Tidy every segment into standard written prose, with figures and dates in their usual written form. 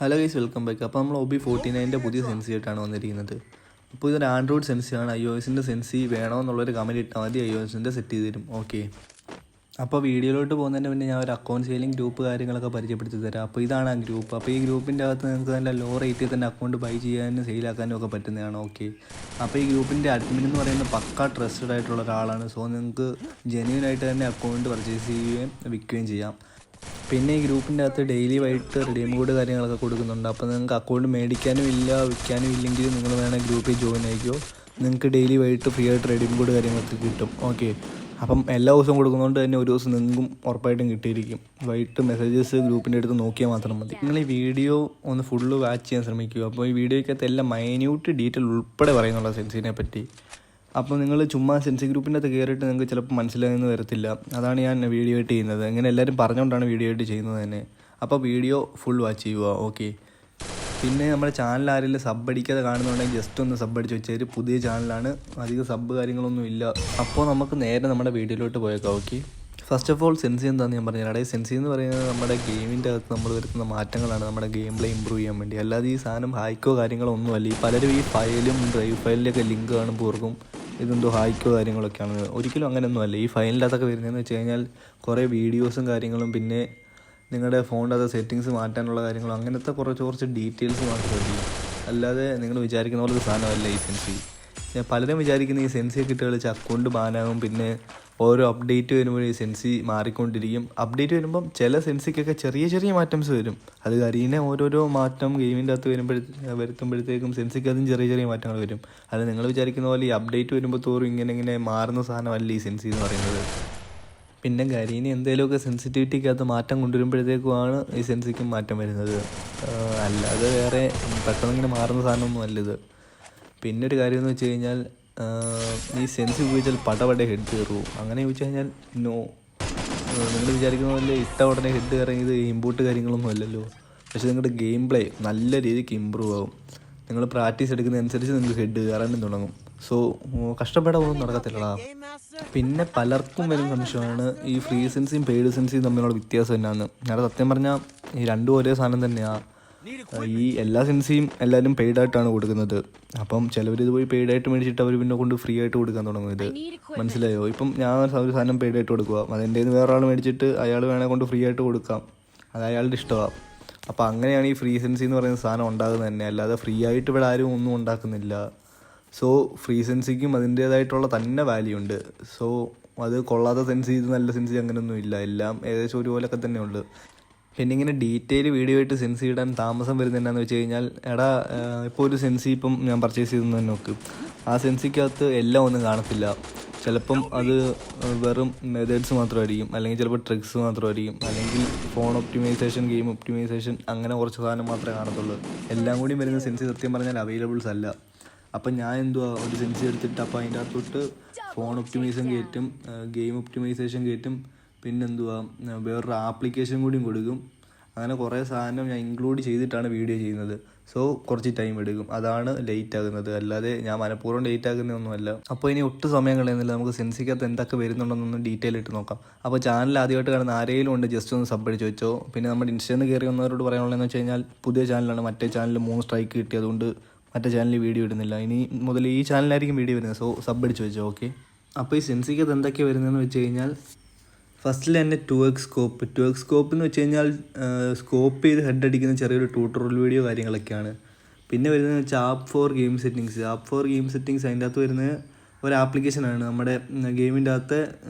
Hello guys, welcome back. അപ്പോൾ നമ്മൾ OB49 പുതിയ സെൻസി ആയിട്ടാണ് വന്നിരിക്കുന്നത്. അപ്പോൾ ഇതൊരു ആൻഡ്രോയിഡ് സെൻസിയാണ്. iOSൻ്റെ സെൻസി വേണമെന്നുള്ളൊരു കമൻറ്റ് ഇട്ടാൽ മതി, iOSൻ്റെ സെറ്റ് ചെയ്ത് തരും. ഓക്കെ, അപ്പോൾ വീഡിയോയിലോട്ട് പോകുന്നതിന് മുന്നേ ഞാൻ ഒരു അക്കൗണ്ട് സെയിലിംഗ് ഗ്രൂപ്പ് കാര്യങ്ങളൊക്കെ പരിചയപ്പെടുത്തി തരാം. അപ്പോൾ ഇതാണ് ആ ഗ്രൂപ്പ്. അപ്പോൾ ഈ ഗ്രൂപ്പിൻ്റെ അകത്ത് നിങ്ങൾക്ക് നല്ല ലോ റേറ്റിൽ തന്നെ അക്കൗണ്ട് ബൈ ചെയ്യാനും സെയിലാക്കാനും ഒക്കെ പറ്റുന്നതാണ്. ഓക്കെ, അപ്പോൾ ഈ ഗ്രൂപ്പിൻ്റെ അഡ്മിൻ എന്ന് പറയുന്നത് പക്ക ട്രസ്റ്റഡ് ആയിട്ടുള്ള ഒരാളാണ്. സോ നിങ്ങൾക്ക് ജെന്യൂൻ ആയിട്ട് തന്നെ അക്കൗണ്ട് പർച്ചേസ് ചെയ്യുകയും വിൽക്കുകയും ചെയ്യാം. പിന്നെ ഈ ഗ്രൂപ്പിൻ്റെ അകത്ത് ഡെയിലി വൈകിട്ട് റിഡീം കോഡ് കാര്യങ്ങളൊക്കെ കൊടുക്കുന്നുണ്ട്. അപ്പോൾ നിങ്ങൾക്ക് അക്കൗണ്ട് മേടിക്കാനും ഇല്ല വിൽക്കാനും ഇല്ലെങ്കിൽ നിങ്ങൾ വേണമെങ്കിൽ ഗ്രൂപ്പിൽ ജോയിൻ ആയിക്കോ. നിങ്ങൾക്ക് ഡെയിലി വൈകിട്ട് ഫ്രീ ആയിട്ട് റിഡീം കോഡ് കാര്യങ്ങളൊക്കെ കിട്ടും. ഓക്കെ, അപ്പം എല്ലാ ദിവസവും കൊടുക്കുന്നതുകൊണ്ട് തന്നെ ഒരു ദിവസം നിങ്ങൾക്കും ഉറപ്പായിട്ടും കിട്ടിയിരിക്കും. വൈകിട്ട് മെസ്സേജസ് ഗ്രൂപ്പിൻ്റെ അടുത്ത് നോക്കിയാൽ മാത്രം മതി. നിങ്ങൾ ഈ വീഡിയോ ഒന്ന് ഫുള്ള് വാച്ച് ചെയ്യാൻ ശ്രമിക്കുക. അപ്പോൾ ഈ വീഡിയോയ്ക്കകത്ത് എല്ലാം മൈന്യൂട്ട് ഡീറ്റെയിൽ ഉൾപ്പെടെ പറയുന്നുള്ള സെൻസിനെ പറ്റി. അപ്പോൾ നിങ്ങൾ ചുമ്മാ സെൻസി ഗ്രൂപ്പിൻ്റെ അകത്ത് കയറിയിട്ട് നിങ്ങൾക്ക് ചിലപ്പോൾ മനസ്സിലായെന്ന് വരത്തില്ല. അതാണ് ഞാൻ വീഡിയോ ആയിട്ട് ചെയ്യുന്നത്. അങ്ങനെ എല്ലാവരും പറഞ്ഞുകൊണ്ടാണ് വീഡിയോ ആയിട്ട് ചെയ്യുന്നത് തന്നെ. അപ്പോൾ വീഡിയോ ഫുൾ വാച്ച് ചെയ്യുക. ഓക്കെ, പിന്നെ നമ്മുടെ ചാനൽ ആരെങ്കിലും സബ് അടിക്കാതെ കാണുന്നുണ്ടെങ്കിൽ ജസ്റ്റ് ഒന്ന് സബ് അടിച്ച് വെച്ചാൽ പുതിയ ചാനലാണ്, അധികം സബ് കാര്യങ്ങളൊന്നും ഇല്ല. അപ്പോൾ നമുക്ക് നേരെ നമ്മുടെ വീഡിയോയിലോട്ട് പോയേക്കാം. ഓക്കെ, ഫസ്റ്റ് ഓഫ് ഓൾ സെൻസി എന്താണെന്ന് ഞാൻ പറഞ്ഞുതരാം. അതായത് സെൻസി എന്ന് പറയുന്നത് നമ്മുടെ ഗെയിമിൻ്റെ അകത്ത് നമ്മൾ വരുത്തുന്ന മാറ്റങ്ങളാണ് നമ്മുടെ ഗെയിം പ്ലേ ഇമ്പ്രൂവ് ചെയ്യാൻ വേണ്ടി. അല്ലാതെ ഈ സാധനം ഹായ്ക്കോ കാര്യങ്ങളോ ഒന്നുമല്ല. ഈ പലരും ഈ ഫയലും ഡ്രൈവ് ഫയലിലൊക്കെ ലിങ്ക് കാണുമ്പോൾ ഓർക്കും ഇതെന്തോ ഹായ്ക്കോ കാര്യങ്ങളൊക്കെയാണ്. ഒരിക്കലും അങ്ങനെയൊന്നുമല്ല. ഈ ഫയലിൻ്റെ അകത്തൊക്കെ വരുന്നതെന്ന് വെച്ച് കഴിഞ്ഞാൽ കുറേ വീഡിയോസും കാര്യങ്ങളും പിന്നെ നിങ്ങളുടെ ഫോണിൻ്റെ അകത്ത് സെറ്റിങ്സ് മാറ്റാനുള്ള കാര്യങ്ങളും അങ്ങനത്തെ കുറച്ച് ഡീറ്റെയിൽസ് മാത്രമേ ഉള്ളൂ. അല്ലാതെ നിങ്ങൾ വിചാരിക്കുന്ന പോലെ ഒരു സാധനമല്ല ഈ സെൻസി. പലരും വിചാരിക്കുന്ന ഈ സെൻസിയൊക്കെ ഇട്ട് കളിച്ച് അക്കൗണ്ട് ബാനാകും, പിന്നെ ഓരോ അപ്ഡേറ്റ് വരുമ്പോൾ ഈ സെൻസി മാറിക്കൊണ്ടിരിക്കും. അപ്ഡേറ്റ് വരുമ്പം ചില സെൻസിക്കൊക്കെ ചെറിയ മാറ്റംസ് വരും. അത് കരിയുന്ന ഓരോരോ മാറ്റം ഗെയിമിൻ്റെ അകത്ത് വരുത്തുമ്പോഴത്തേക്കും സെൻസിക്ക് അതും ചെറിയ മാറ്റങ്ങൾ വരും. അത് നിങ്ങൾ വിചാരിക്കുന്ന പോലെ ഈ അപ്ഡേറ്റ് വരുമ്പോൾ തോറും ഇങ്ങനെ മാറുന്ന സാധനമല്ല ഈ സെൻസി എന്ന് പറയുന്നത്. പിന്നെ കരിയിന് എന്തെങ്കിലുമൊക്കെ സെൻസിറ്റിവിറ്റിക്കകത്ത് മാറ്റം കൊണ്ടുവരുമ്പോഴത്തേക്കുമാണ് ഈ സെൻസിക്കും മാറ്റം വരുന്നത്. അല്ലാതെ വേറെ പെട്ടെന്ന് ഇങ്ങനെ മാറുന്ന സാധനമൊന്നും അല്ലിത്. പിന്നെ ഒരു കാര്യം എന്ന് വെച്ച് കഴിഞ്ഞാൽ ഈ സെൻസ് ഉപയോഗിച്ചാൽ പടപടെ ഹെഡ് കയറുമോ അങ്ങനെ ചോദിച്ചു കഴിഞ്ഞാൽ നോ. നിങ്ങൾ വിചാരിക്കുന്ന പോലെ ഇട്ട ഉടനെ ഹെഡ് കയറിയത് ഇമ്പോർട്ട് കാര്യങ്ങളൊന്നും അല്ലല്ലോ. പക്ഷേ നിങ്ങളുടെ ഗെയിം പ്ലേ നല്ല രീതിക്ക് ഇമ്പ്രൂവ് ആകും. നിങ്ങൾ പ്രാക്ടീസ് എടുക്കുന്നതനുസരിച്ച് നിങ്ങൾക്ക് ഹെഡ് കയറാനും തുടങ്ങും. സോ കഷ്ടപ്പെടാൻ നടക്കത്തില്ലടാ. പിന്നെ പലർക്കും വരും സംശയമാണ് ഈ ഫ്രീ സെൻസിയും പെയ്ഡ് സെൻസിയും തമ്മിലുള്ള വ്യത്യാസം എന്നാണ്. ഞാൻ സത്യം പറഞ്ഞാൽ ഈ രണ്ടും ഒരേ സാധനം തന്നെയാണ്. ഈ എല്ലാ സെൻസിയും എല്ലാവരും പെയ്ഡായിട്ടാണ് കൊടുക്കുന്നത്. അപ്പം ചിലവർ ഇത് പോയി പെയ്ഡായിട്ട് മേടിച്ചിട്ട് അവർ പിന്നെ കൊണ്ട് ഫ്രീ ആയിട്ട് കൊടുക്കാൻ തുടങ്ങും. ഇത് മനസ്സിലായോ? ഇപ്പം ഞാൻ ഒരു സാധനം പെയ്ഡായിട്ട് കൊടുക്കുക, അതെൻ്റെ കയ്യിൽ നിന്ന് വേറെ ആൾ മേടിച്ചിട്ട് അയാൾ വേണേൽ കൊണ്ട് ഫ്രീ ആയിട്ട് കൊടുക്കാം, അത് അയാളുടെ ഇഷ്ടമാണ്. അപ്പോൾ അങ്ങനെയാണ് ഈ ഫ്രീ സെൻസി എന്ന് പറയുന്ന സാധനം ഉണ്ടാകുന്നത് തന്നെ. അല്ലാതെ ഫ്രീ ആയിട്ട് ഇവിടെ ആരും ഒന്നും ഉണ്ടാക്കുന്നില്ല. സോ ഫ്രീ സെൻസിക്കും അതിൻ്റേതായിട്ടുള്ള തന്നെ വാല്യൂ ഉണ്ട്. സോ അത് കൊള്ളാത്ത സെൻസി ഇത് നല്ല സെൻസി അങ്ങനെയൊന്നും ഇല്ല. എല്ലാം ഏകദേശം ഒരുപോലൊക്കെ തന്നെ ഉണ്ട്. പിന്നെ ഇങ്ങനെ ഡീറ്റെയിൽ വീഡിയോ ആയിട്ട് സെൻസി ഇടാൻ താമസം വരുന്നത് എന്നാന്ന് വെച്ച് കഴിഞ്ഞാൽ ഇപ്പോൾ ഒരു സെൻസി ഇപ്പം ഞാൻ പർച്ചേസ് ചെയ്തെന്ന് തന്നെ നോക്ക്, ആ സെൻസിക്കകത്ത് എല്ലാം ഒന്നും കാണത്തില്ല. ചിലപ്പം അത് വെറും മെത്തേഡ്സ് മാത്രമായിരിക്കും, അല്ലെങ്കിൽ ചിലപ്പോൾ ട്രിക്സ് മാത്രമായിരിക്കും, അല്ലെങ്കിൽ ഫോൺ ഒപ്റ്റിമൈസേഷൻ, ഗെയിം ഒപ്റ്റിമൈസേഷൻ, അങ്ങനെ കുറച്ച് സാധനം മാത്രമേ കാണത്തുള്ളൂ. എല്ലാം കൂടി വരുന്ന സെൻസി സത്യം പറഞ്ഞാൽ അവൈലബിൾസ് അല്ല. അപ്പം ഞാൻ ഒരു സെൻസി എടുത്തിട്ട് അപ്പോൾ അതിൻ്റെ അകത്തോട്ട് ഫോൺ ഒപ്റ്റിമൈസേഷൻ കയറ്റും, ഗെയിം ഒപ്റ്റിമൈസേഷൻ കയറ്റും, വേറൊരു ആപ്ലിക്കേഷൻ കൂടിയും കൊടുക്കും. അങ്ങനെ കുറേ സാധനം ഞാൻ ഇൻക്ലൂഡ് ചെയ്തിട്ടാണ് വീഡിയോ ചെയ്യുന്നത്. സോ കുറച്ച് ടൈം എടുക്കും, അതാണ് ലേറ്റ് ആകുന്നത്. അല്ലാതെ ഞാൻ മനഃപൂർവ്വം ലേറ്റ് ആകുന്നതൊന്നുമല്ല. അപ്പോൾ ഇനി ഒട്ടും സമയം കളയുന്നില്ല, നമുക്ക് സെൻസിക്കകത്ത് എന്തൊക്കെ വരുന്നുണ്ടെന്നൊന്ന് ഡീറ്റെയിൽ ഇട്ട് നോക്കാം. അപ്പോൾ ചാനൽ ആദ്യമായിട്ട് കാണുന്ന ആരെങ്കിലും ഉണ്ട് ജസ്റ്റ് ഒന്ന് സബ് അടിച്ച് വെച്ചോ. പിന്നെ നമ്മുടെ ഇൻസ്റ്റയിൽ കയറി വന്നവരോട് പറയാനുള്ളതെന്ന് വെച്ച് കഴിഞ്ഞാൽ പുതിയ ചാനലാണ്, മറ്റേ ചാനലിൽ 3 സ്ട്രൈക്ക് കിട്ടിയതുകൊണ്ട് മറ്റേ ചാനലിൽ വീഡിയോ ഇടുന്നില്ല. ഇനി മുതൽ ഈ ചാനലിലായിരിക്കും വീഡിയോ വരുന്നത്. സോ സബ് അടിച്ച് വെച്ചോ. ഓക്കെ, അപ്പോൾ ഈ സെൻസിക്കകത്ത് എന്തൊക്കെയാണ് വരുന്നതെന്ന് വെച്ച് കഴിഞ്ഞാൽ ഫസ്റ്റിൽ തന്നെ 2x സ്കോപ്പ് എന്ന് വെച്ച് കഴിഞ്ഞാൽ സ്കോപ്പ് ചെയ്ത് ഹെഡ് അടിക്കുന്ന ചെറിയൊരു ട്യൂട്ടോറിയൽ വീഡിയോ കാര്യങ്ങളൊക്കെയാണ്. പിന്നെ വരുന്നത് വെച്ചാൽ ആപ്പ് ഫോർ ഗെയിം സെറ്റിങ്സ് അതിൻ്റെ അകത്ത് വരുന്നത് ഒരു ആപ്ലിക്കേഷനാണ് നമ്മുടെ ഗെയിമിൻ്റെ അകത്തെ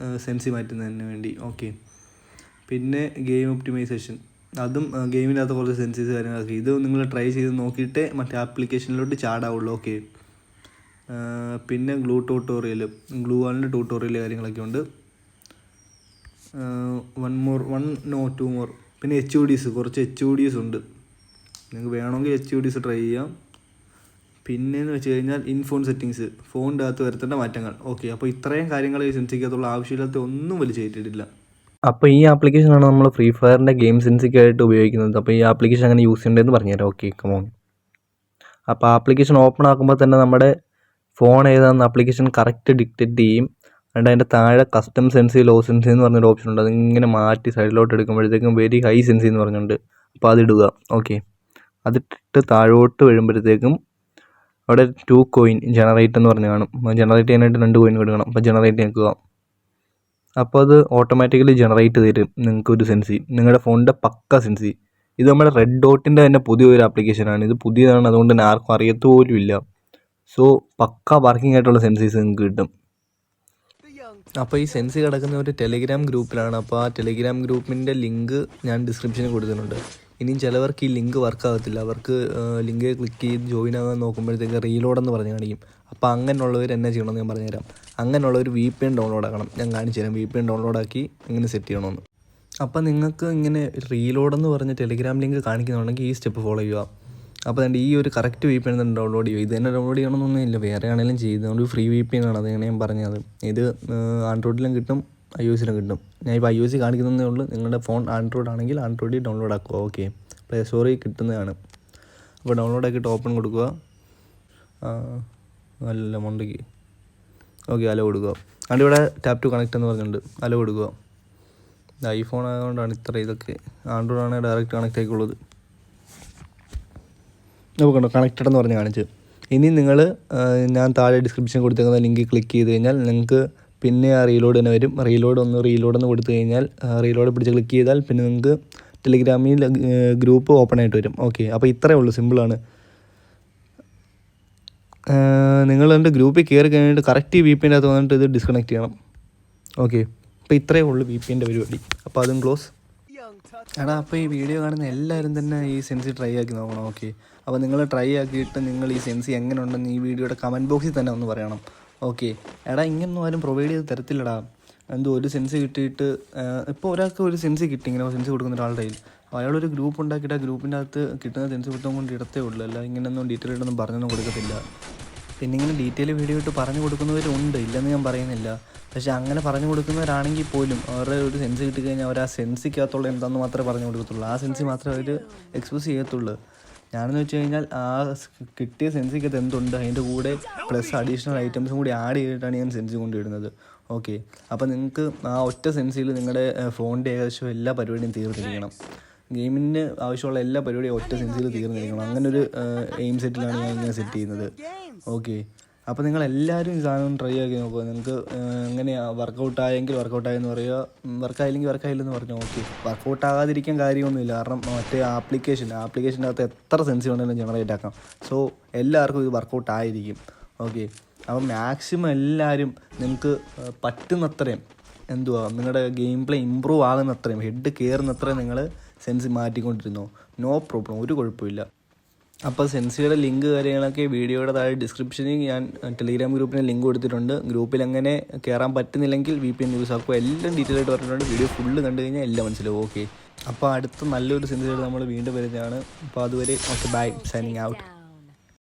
സെൻസി മാറ്റുന്നതിന് വേണ്ടി. ഓക്കെ, പിന്നെ ഗെയിം ഒപ്റ്റിമൈസേഷൻ, അതും ഗെയിമിൻ്റെ അകത്ത് കുറച്ച് സെൻസീസ് കാര്യങ്ങളൊക്കെ. ഇത് നിങ്ങൾ ട്രൈ ചെയ്ത് നോക്കിയിട്ടേ മറ്റേ ആപ്ലിക്കേഷനിലോട്ട് ചാടാവുള്ളൂ. ഓക്കെ, പിന്നെ ഗ്ലൂ വാളിൻ്റെ ട്യൂട്ടോറിയൽ കാര്യങ്ങളൊക്കെ ഉണ്ട്. 2 more. പിന്നെ കുറച്ച് HUDs ഉണ്ട്, നിങ്ങൾക്ക് വേണമെങ്കിൽ HUDs ട്രൈ ചെയ്യാം. പിന്നെയെന്ന് വെച്ച് കഴിഞ്ഞാൽ ഇൻഫോൺ സെറ്റിങ്സ്, ഫോണിൻ്റെ അകത്ത് വരുത്തേണ്ട മാറ്റങ്ങൾ. ഓക്കെ, അപ്പോൾ ഇത്രയും കാര്യങ്ങൾ ഈ സെൻസിക്കകത്തുള്ള ആവശ്യമില്ലാത്ത ഒന്നും വലിച്ചു കയറ്റിയിട്ടില്ല. അപ്പോൾ ഈ ആപ്ലിക്കേഷനാണ് നമ്മൾ ഫ്രീ ഫയറിൻ്റെ ഗെയിം സെൻസിക്കായിട്ട് ഉപയോഗിക്കുന്നത്. അപ്പോൾ ഈ ആപ്ലിക്കേഷൻ അങ്ങനെ യൂസ് ചെയ്യേണ്ടതെന്ന് പറഞ്ഞുതരാം. Okay, come on. അപ്പോൾ ആപ്ലിക്കേഷൻ ഓപ്പൺ ആക്കുമ്പോൾ തന്നെ നമ്മുടെ ഫോൺ ഏതാണെന്ന് ആപ്ലിക്കേഷൻ കറക്റ്റ് ഡിക്റ്റേറ്റ് ചെയ്യും. അതുകൊണ്ട് അതിൻ്റെ താഴെ കസ്റ്റം സെൻസി, ലോ സെൻസി എന്ന് പറഞ്ഞൊരു ഓപ്ഷൻ ഉണ്ട്. അതിങ്ങനെ മാറ്റി സൈഡിലോട്ട് എടുക്കുമ്പോഴത്തേക്കും വെരി ഹൈ സെൻസി എന്ന് പറഞ്ഞുകൊണ്ട് അപ്പോൾ അതിടുക. ഓക്കെ, അതിട്ടിട്ട് താഴോട്ട് വരുമ്പോഴത്തേക്കും അവിടെ 2 കോയിൻ ജനറേറ്റ് എന്ന് പറഞ്ഞ് കാണും. ജനറേറ്റ് ചെയ്യാനായിട്ട് 2 കോയിൻ കൊടുക്കണം. അപ്പോൾ ജനറേറ്റ് നിൽക്കുക. അപ്പോൾ അത് ഓട്ടോമാറ്റിക്കലി ജനറേറ്റ് തരും നിങ്ങൾക്കൊരു സെൻസി, നിങ്ങളുടെ ഫോണിൻ്റെ പക്ക സെൻസി. ഇത് നമ്മുടെ റെഡ് ഡോട്ടിൻ്റെ തന്നെ പുതിയൊരു ആപ്ലിക്കേഷനാണ്. ഇത് പുതിയതാണ്, അതുകൊണ്ട് തന്നെ ആർക്കും അറിയത്തുപോലും ഇല്ല. സോ പക്ക വർക്കിംഗ് ആയിട്ടുള്ള സെൻസീസ് നിങ്ങൾക്ക് കിട്ടും. അപ്പോൾ ഈ സെൻസി കിടക്കുന്ന ഒരു ടെലിഗ്രാം ഗ്രൂപ്പിലാണ്. അപ്പോൾ ആ ടെലിഗ്രാം ഗ്രൂപ്പിൻ്റെ ലിങ്ക് ഞാൻ ഡിസ്ക്രിപ്ഷനിൽ കൊടുത്തിട്ടുണ്ട്. ഇനിയും ചിലവർക്ക് ഈ ലിങ്ക് വർക്കാകത്തില്ല. അവർക്ക് ലിങ്ക് ക്ലിക്ക് ചെയ്ത് ജോയിൻ ആകാൻ നോക്കുമ്പോഴത്തേക്ക് റീലോഡെന്ന് പറഞ്ഞ് കാണിക്കും. അപ്പോൾ അങ്ങനെയുള്ളവർ എന്നാ ചെയ്യണമെന്ന് ഞാൻ പറഞ്ഞുതരാം. അങ്ങനെയുള്ളൊരു VPN ഡൗൺലോഡ് ആക്കണം. ഞാൻ കാണിച്ചു തരാം VPN ഡൗൺലോഡാക്കി എങ്ങനെ സെറ്റ് ചെയ്യണമെന്ന്. അപ്പോൾ നിങ്ങൾക്ക് ഇങ്ങനെ റീലോഡെന്ന് പറഞ്ഞ് ടെലിഗ്രാം ലിങ്ക് കാണിക്കുന്നുണ്ടെങ്കിൽ ഈ സ്റ്റെപ്പ് ഫോളോ ചെയ്യുക. അപ്പോൾ അതുകൊണ്ട് ഈ ഒരു കറക്റ്റ് VPN തന്നെ ഡൗൺലോഡ് ചെയ്യുക. ഇത് തന്നെ ഡൗൺലോഡ് ചെയ്യണമെന്നൊന്നും ഇല്ല, വേറെ ആണെങ്കിലും ചെയ്തുകൊണ്ട് ഫ്രീ VPN ആണ്. അതാണ് ഞാൻ പറഞ്ഞത്. ഇത് ആൻഡ്രോയിഡിലും കിട്ടും, iOSലും കിട്ടും. ഞാൻ ഇപ്പോൾ iOS കാണിക്കുന്നതേ ഉള്ളൂ. നിങ്ങളുടെ ഫോൺ ആൻഡ്രോയിഡ് ആണെങ്കിൽ ആൻഡ്രോയിഡിൽ ഡൗൺലോഡ് ആക്കുക. ഓക്കെ, പ്ലേ സ്റ്റോറിൽ കിട്ടുന്നതാണ്. അപ്പോൾ ഡൗൺലോഡ് ആക്കിയിട്ട് ഓപ്പൺ കൊടുക്കുക. നല്ല മൊണ്ടയ്ക്ക് ഓക്കെ, അലോ കൊടുക്കുക. അതുകൊണ്ട് ഇവിടെ ടാപ്പ് ടു കണക്റ്റ് എന്ന് പറഞ്ഞിട്ടുണ്ട്, അലോ കൊടുക്കുക. ഇത് ഐഫോൺ ആയതുകൊണ്ടാണ് ഇത്ര ഇതൊക്കെ. ആൻഡ്രോയിഡ് ആണെങ്കിൽ ഡയറക്റ്റ് കണക്റ്റ് ആയിക്കുള്ളത്. നോക്കണ്ടോ, കണക്റ്റഡ് എന്ന് പറഞ്ഞ് കാണിച്ച്. ഇനി നിങ്ങൾ ഞാൻ താഴെ ഡിസ്ക്രിപ്ഷൻ കൊടുത്തേക്കുന്ന ലിങ്ക് ക്ലിക്ക് ചെയ്ത് കഴിഞ്ഞാൽ നിങ്ങൾക്ക് പിന്നെ ആ റീലോഡ് തന്നെ വരും. റീലോഡ് കൊടുത്തു കഴിഞ്ഞാൽ റീലോഡ് പിടിച്ച് ക്ലിക്ക് ചെയ്താൽ പിന്നെ നിങ്ങൾക്ക് ടെലിഗ്രാമിൽ ഗ്രൂപ്പ് ഓപ്പൺ ആയിട്ട് വരും. ഓക്കെ, അപ്പോൾ ഇത്രയേ ഉള്ളൂ, സിമ്പിളാണ്. നിങ്ങൾ എൻ്റെ ഗ്രൂപ്പിൽ കയറി കഴിഞ്ഞിട്ട് കറക്റ്റ് VPN അകത്ത് വന്നിട്ട് ഇത് ഡിസ്കണക്ട് ചെയ്യണം. ഓക്കെ, അപ്പോൾ ഇത്രയേ ഉള്ളൂ VPNൻ്റെ പരിപാടി. അപ്പോൾ അതും ക്ലോസ്. അപ്പോൾ ഈ വീഡിയോ കാണുന്ന എല്ലാവരും തന്നെ ഈ സെൻസി ട്രൈ ആക്കി നോക്കണം. ഓക്കെ, അപ്പോൾ നിങ്ങൾ ട്രൈ ആക്കിയിട്ട് നിങ്ങൾ ഈ സെൻസി എങ്ങനെ ഉണ്ടെന്ന് ഈ വീഡിയോയുടെ കമൻറ്റ് ബോക്സിൽ തന്നെ ഒന്ന് പറയണം. ഓക്കെ, ഇങ്ങനൊന്നും ആരും പ്രൊവൈഡ് ചെയ്ത് തരത്തില്ലടാ. എന്തോ ഒരു സെൻസി കിട്ടിയിട്ട് ഇപ്പോൾ ഒരാൾക്ക് ഒരു സെൻസി കിട്ടി, ഇങ്ങനെ സെൻസി കൊടുക്കുന്ന ഒരാളുടെ കയ്യിൽ അയാളൊരു ഗ്രൂപ്പ് ഉണ്ടാക്കിയിട്ട് ആ ഗ്രൂപ്പിൻ്റെ അകത്ത് കിട്ടുന്ന സെൻസി കൊടുത്തും കൊണ്ട് ഇടത്തേ ഉള്ളൂ. അല്ല ഇങ്ങനെയൊന്നും ഡീറ്റെയിൽ ആയിട്ടൊന്നും പറഞ്ഞൊന്നും കൊടുക്കത്തില്ല. പിന്നെ ഇങ്ങനെ ഡീറ്റെയിൽ വീഡിയോ ഇട്ട് പറഞ്ഞു കൊടുക്കുന്നവരുണ്ട്, ഇല്ലെന്ന് ഞാൻ പറയുന്നില്ല. പക്ഷേ അങ്ങനെ പറഞ്ഞു കൊടുക്കുന്നവരാണെങ്കിൽ പോലും അവരുടെ ഒരു സെൻസ് കിട്ടിക്കഴിഞ്ഞാൽ അവർ ആ സെൻസിക്കകത്തുള്ള എന്താണെന്ന് മാത്രമേ പറഞ്ഞു കൊടുക്കത്തുള്ളൂ. ആ സെൻസി മാത്രമേ അവർ എക്സ്പോസ് ചെയ്യത്തുള്ളൂ. ഞാനെന്ന് വെച്ച് കഴിഞ്ഞാൽ ആ കിട്ടിയ സെൻസിക്കകത്ത് എന്തുണ്ട് അതിൻ്റെ കൂടെ പ്ലസ് അഡീഷണൽ ഐറ്റംസും കൂടി ആഡ് ചെയ്തിട്ടാണ് ഞാൻ സെൻസി കൊണ്ടിടുന്നത്. ഓക്കെ, അപ്പോൾ നിങ്ങൾക്ക് ആ ഒറ്റ സെൻസിൽ നിങ്ങളുടെ ഫോണിൻ്റെ ഏകദേശം എല്ലാ പരിപാടിയും തീർന്നിരിക്കണം. ഗെയിമിന് ആവശ്യമുള്ള എല്ലാ പരിപാടിയും ഒറ്റ സെൻസിൽ തീർന്നിരിക്കണം. അങ്ങനെ ഒരു എയിം സെറ്റിലാണ് ഞാൻ ഇങ്ങനെ സെറ്റ് ചെയ്യുന്നത്. ഓക്കെ, അപ്പോൾ നിങ്ങളെല്ലാവരും ഈ സാധനം ട്രൈ ആക്കി നോക്കുക. നിങ്ങൾക്ക് എങ്ങനെയാണ് വർക്കൗട്ടായെങ്കിൽ വർക്കൗട്ടായെന്ന് പറയുക, വർക്കായില്ലെങ്കിൽ വർക്കായില്ലെന്ന് പറഞ്ഞു. ഓക്കെ, വർക്കൗട്ടാകാതിരിക്കാൻ കാര്യമൊന്നുമില്ല. കാരണം മറ്റേ ആപ്ലിക്കേഷൻ്റെ അകത്ത് എത്ര സെൻസ് വേണമെങ്കിലും ജനറേറ്റ് ആക്കാം. സോ എല്ലാവർക്കും ഇത് വർക്കൗട്ട് ആയിരിക്കും. ഓക്കെ, അപ്പം മാക്സിമം എല്ലാവരും നിങ്ങൾക്ക് പറ്റുന്നത്രയും നിങ്ങളുടെ ഗെയിം പ്ലേ ഇമ്പ്രൂവ് ആകുന്നത്രയും ഹെഡ് കയറുന്നത്രയും നിങ്ങൾ സെൻസി മാറ്റിക്കൊണ്ടിരുന്നോ, നോ പ്രോബ്ലം, ഒരു കുഴപ്പമില്ല. അപ്പോൾ സെൻസിയുടെ ലിങ്ക് കാര്യങ്ങളൊക്കെ വീഡിയോയുടെ താഴെ ഡിസ്ക്രിപ്ഷനിൽ ഞാൻ ടെലിഗ്രാം ഗ്രൂപ്പിന് ലിങ്ക് കൊടുത്തിട്ടുണ്ട്. ഗ്രൂപ്പിൽ അങ്ങനെ കയറാൻ പറ്റുന്നില്ലെങ്കിൽ VPN യൂസ് ആക്കുക. എല്ലാം ഡീറ്റെയിൽ ആയിട്ട് പറഞ്ഞിട്ടുണ്ട്. വീഡിയോ ഫുള്ള് കണ്ടു കഴിഞ്ഞാൽ എല്ലാം മനസ്സിലാവും. ഓക്കെ, അപ്പോൾ അടുത്ത നല്ലൊരു സെൻസിയായിട്ട് നമ്മൾ വീണ്ടും വരുന്നതാണ്. അപ്പോൾ അതുവരെ ഓക്കെ, ബൈ, സൈനിങ് ഔട്ട്.